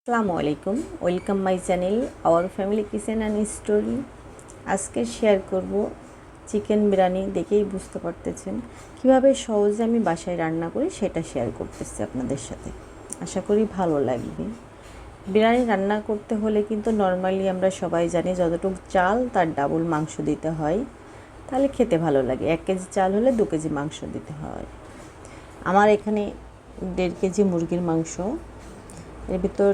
আসসালামু আলাইকুম, welcome my channel our family kitchen and story. আজকে শেয়ার করব চিকেন বিরিয়ানি। দেখেই বুঝতে পারতেছেন কীভাবে সহজে আমি বাসায় রান্না করি, সেটা শেয়ার করতেছি আপনাদের সাথে। আশা করি ভালো লাগবে। বিরিয়ানি রান্না করতে হলে কিন্তু নর্মালি আমরা সবাই জানি যতটুকু চাল তার ডাবল মাংস দিতে হয়, তাহলে খেতে ভালো লাগে। 1 কেজি চাল হলে 2 কেজি মাংস দিতে হয়। আমার এখানে 1.5 কেজি মুরগির মাংস। এর ভিতর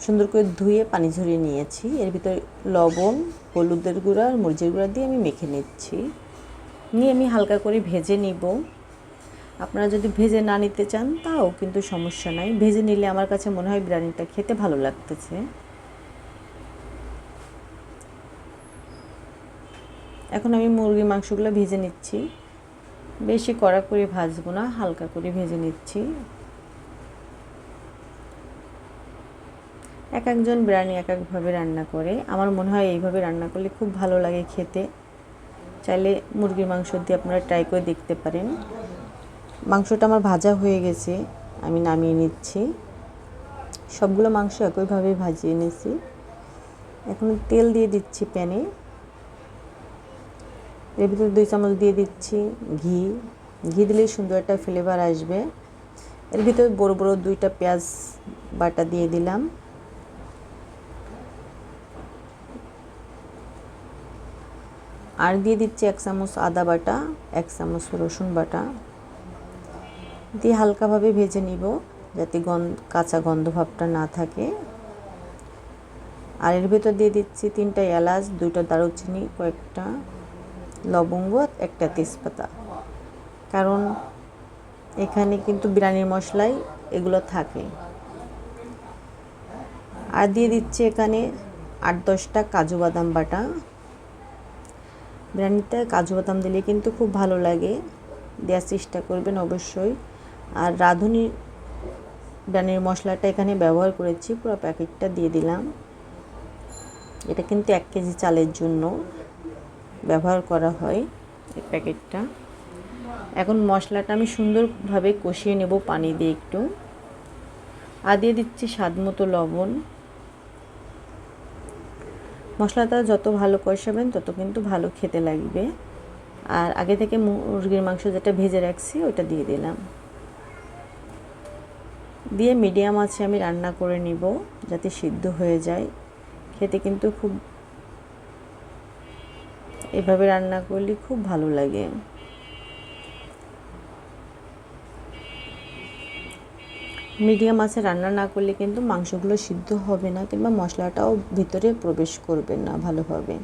সুন্দর করে ধুয়ে পানি ঝরিয়ে নিয়েছি। এর ভিতরে লবণ, হলুদের গুঁড়া আর মরিচের গুঁড়া দিয়ে আমি মেখে নিচ্ছি। নিয়ে আমি হালকা করে ভেজে নিব। আপনারা যদি ভেজে না নিতে চান তাও কিন্তু সমস্যা নাই, ভেজে নিলে আমার কাছে মনে হয় বিরিয়ানিটা খেতে ভালো লাগতেছে। এখন আমি মুরগির মাংসগুলো ভেজে নিচ্ছি। বেশি কড়া করে ভাজবো না, হালকা করে ভেজে নিচ্ছি। এক একজন বিরিয়ানি এক একভাবে রান্না করে। আমার মনে হয় এইভাবে রান্না করলে খুব ভালো লাগে খেতে। চাইলে মুরগির মাংস দিয়ে আপনারা ট্রাই করে দেখতে পারেন। মাংসটা আমার ভাজা হয়ে গেছে, আমি নামিয়ে নিচ্ছি। সবগুলো মাংস একইভাবে ভাজিয়ে নিয়েছি। এখন তেল দিয়ে দিচ্ছি প্যানে। এর ভিতরে 2 চামচ দিয়ে দিচ্ছি ঘি। ঘি দিলেই সুন্দর একটা ফ্লেভার আসবে। এর ভিতরে বড় বড় 2টা পেঁয়াজ বাটা দিয়ে দিলাম। আর দিয়ে দিচ্ছি 1 চামচ আদা বাটা, 1 চামচ রসুন বাটা দিয়ে হালকাভাবে ভেজে নিব, যাতে কাঁচা গন্ধ ভাবটা না থাকে। আর এর ভিতর দিয়ে দিচ্ছি 3টা এলাচ, 2টা দারুচিনি, কয়েকটা লবঙ্গ, 1টা তেজপাতা। কারণ এখানে কিন্তু বিরিয়ানির মশলায় এগুলো থাকে। আর দিয়ে দিচ্ছি এখানে 8-10টা কাজু বাদাম বাটা। বিরিয়ানিতে কাজু বাদাম দিলে কিন্তু খুব ভালো লাগে, দেওয়ার চেষ্টা করবেন অবশ্যই। আর রাঁধুনি বিরিয়ানির মশলাটা এখানে ব্যবহার করেছি, পুরো প্যাকেটটা দিয়ে দিলাম। এটা কিন্তু 1 কেজি চালের জন্য ব্যবহার করা হয় এই প্যাকেটটা। এখন মশলাটা আমি সুন্দরভাবে কষিয়ে নেব পানি দিয়ে একটু। আর দিয়ে দিচ্ছি স্বাদ মতো লবণ। মশলাটা যত ভালো কষাবেন তত কিন্তু ভালো খেতে লাগবে। আর আগে থেকে মুরগির মাংস যেটা ভেজে রাখছি ওইটা দিয়ে দিলাম। দিয়ে মিডিয়াম আঁচে আমি রান্না করে নিব, যাতে সিদ্ধ হয়ে যায়। খেতে কিন্তু খুব এভাবে রান্না করলে খুব ভালো লাগে। মিডিয়াম আঁচে রান্না না করলে কিন্তু মাংসগুলো সিদ্ধ হবে না, কিংবা মশলাটাও ভিতরে প্রবেশ করবে না ভালোভাবে।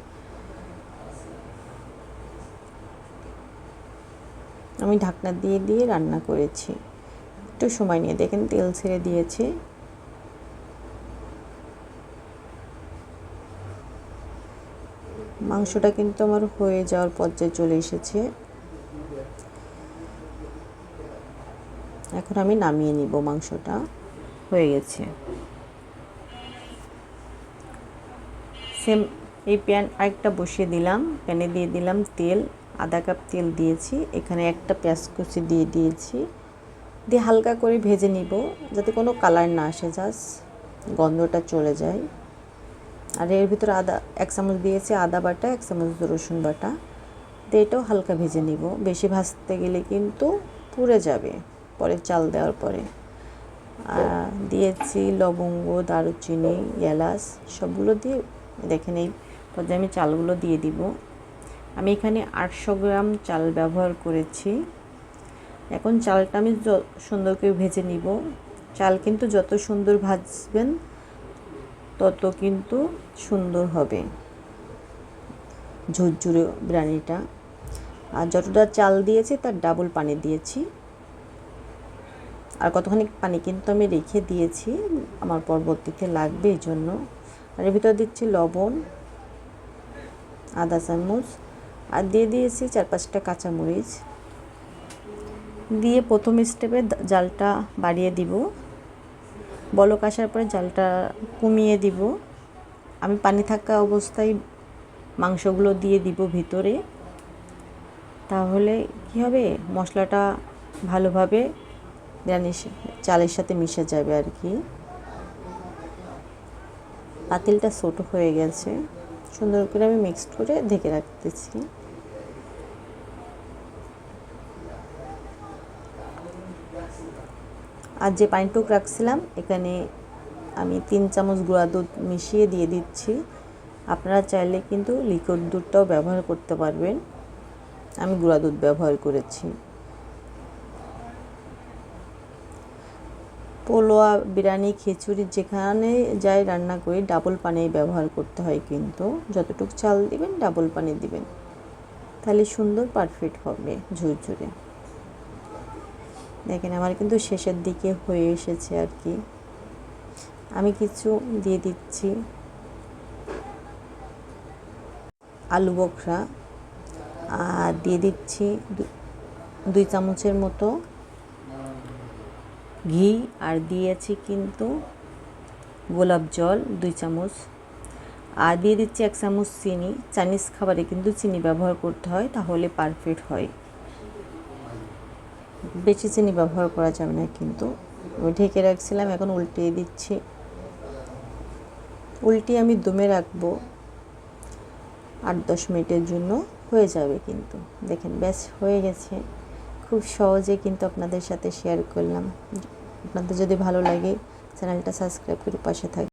আমি ঢাকনা দিয়ে দিয়ে রান্না করেছি, একটু সময় নিয়ে। দেখেন তেল ছেড়ে দিয়েছে। মাংসটা কিন্তু আমার হয়ে যাওয়ার পর্যায়ে চলে এসেছে। এখন আমি নামিয়ে নিব, মাংসটা হয়ে গেছে। সেম এই প্যান আরেকটা বসিয়ে দিলাম। প্যানে দিয়ে দিলাম তেল, আধা কাপ তেল দিয়েছি। এখানে একটা পেঁয়াজ কুচি দিয়ে দিয়েছি, দিয়ে হালকা করে ভেজে নিব, যাতে কোনো কালার না আসে, জাস্ট গন্ধটা চলে যায়। আর এর ভিতরে 1 চামচ দিয়েছি আদা বাটা, 1 চামচ রসুন বাটা দিয়ে এটাও হালকা ভেজে নিব। বেশি ভাজতে গেলে কিন্তু পুড়ে যাবে পরে চাল দেওয়ার পরে। দিয়েছি লবঙ্গ, দারুচিনি, এলাচ, সবগুলো দিয়ে দেখেন এই পর্যায়ে আমি চালগুলো দিয়ে দিব। আমি এখানে 800 গ্রাম চাল ব্যবহার করেছি। এখন চালটা আমি সুন্দর করে ভেজে নিব। চাল কিন্তু যত সুন্দর ভাজবেন তত কিন্তু সুন্দর হবে ঝুরঝুরে বিরিয়ানিটা। আর যতটা চাল দিয়েছি তার ডাবল পানি দিয়েছি। আর কতখানি পানি কিন্তু আমি রেখে দিয়েছি, আমার পরবর্তীতে লাগবে এই জন্য। আর এর ভিতরে দিচ্ছি লবণ আধা চামচ, আর দিয়ে দিয়েছি 4-5টা কাঁচামরিচ। দিয়ে প্রথম স্টেপে জালটা বাড়িয়ে দিব, বলক আসার পরে জালটা কমিয়ে দিব। আমি পানি থাকা অবস্থায় মাংসগুলো দিয়ে দিব ভিতরে, তাহলে কী হবে, মশলাটা ভালোভাবে বিরিয়ানির চালের সাথে মিশে যাবে আর কি। পাতিলটা ছোট হয়ে গেছে, সুন্দর করে আমি মিক্সড করে ঢেকে রাখতেছি। আর যে পানিটুক রাখছিলাম এখানে আমি 3 চামচ গুঁড়া দুধ মিশিয়ে দিয়ে দিচ্ছি। আপনারা চাইলে কিন্তু লিকুইড দুধটাও ব্যবহার করতে পারবেন, আমি গুঁড়া দুধ ব্যবহার করেছি। পোলোয়া, বিরিয়ানি, খিচুড়ি যেখানে যাই রান্না করি ডাবল পানি ব্যবহার করতে হয়, কিন্তু যতটুকু চাল দিবেন ডাবল পানি দিবেন, তাহলে সুন্দর পারফেক্ট হবে ঝুরঝুরে। দেখেন আমার কিন্তু শেষের দিকে হয়ে এসেছে আর কি। আমি কিছু দিয়ে দিচ্ছি আলু বোখরা, আর দিয়ে দিচ্ছি 2 চামচের মতো ঘি, আর দিয়েছি কিন্তু গোলাপ জল 2 চামচ, আর দিয়ে দিচ্ছি 1 চামচ চিনি। চাইনিজ খাবারে কিন্তু চিনি ব্যবহার করতে হয়, তাহলে পারফেক্ট হয়, বেশি চিনি ব্যবহার করা যাবে না কিন্তু। ঢেকে রাখছিলাম, এখন উল্টিয়ে দিচ্ছি। উল্টিয়ে আমি দমে রাখবো 8-10 মিনিটের জন্য, হয়ে যাবে কিন্তু। দেখেন ব্যাস হয়ে গেছে, খুব সহজে কিন্তু আপনাদের সাথে শেয়ার করলাম। আপনাদের যদি ভালো লাগে চ্যানেলটা সাবস্ক্রাইব করে পাশে থাকবেন।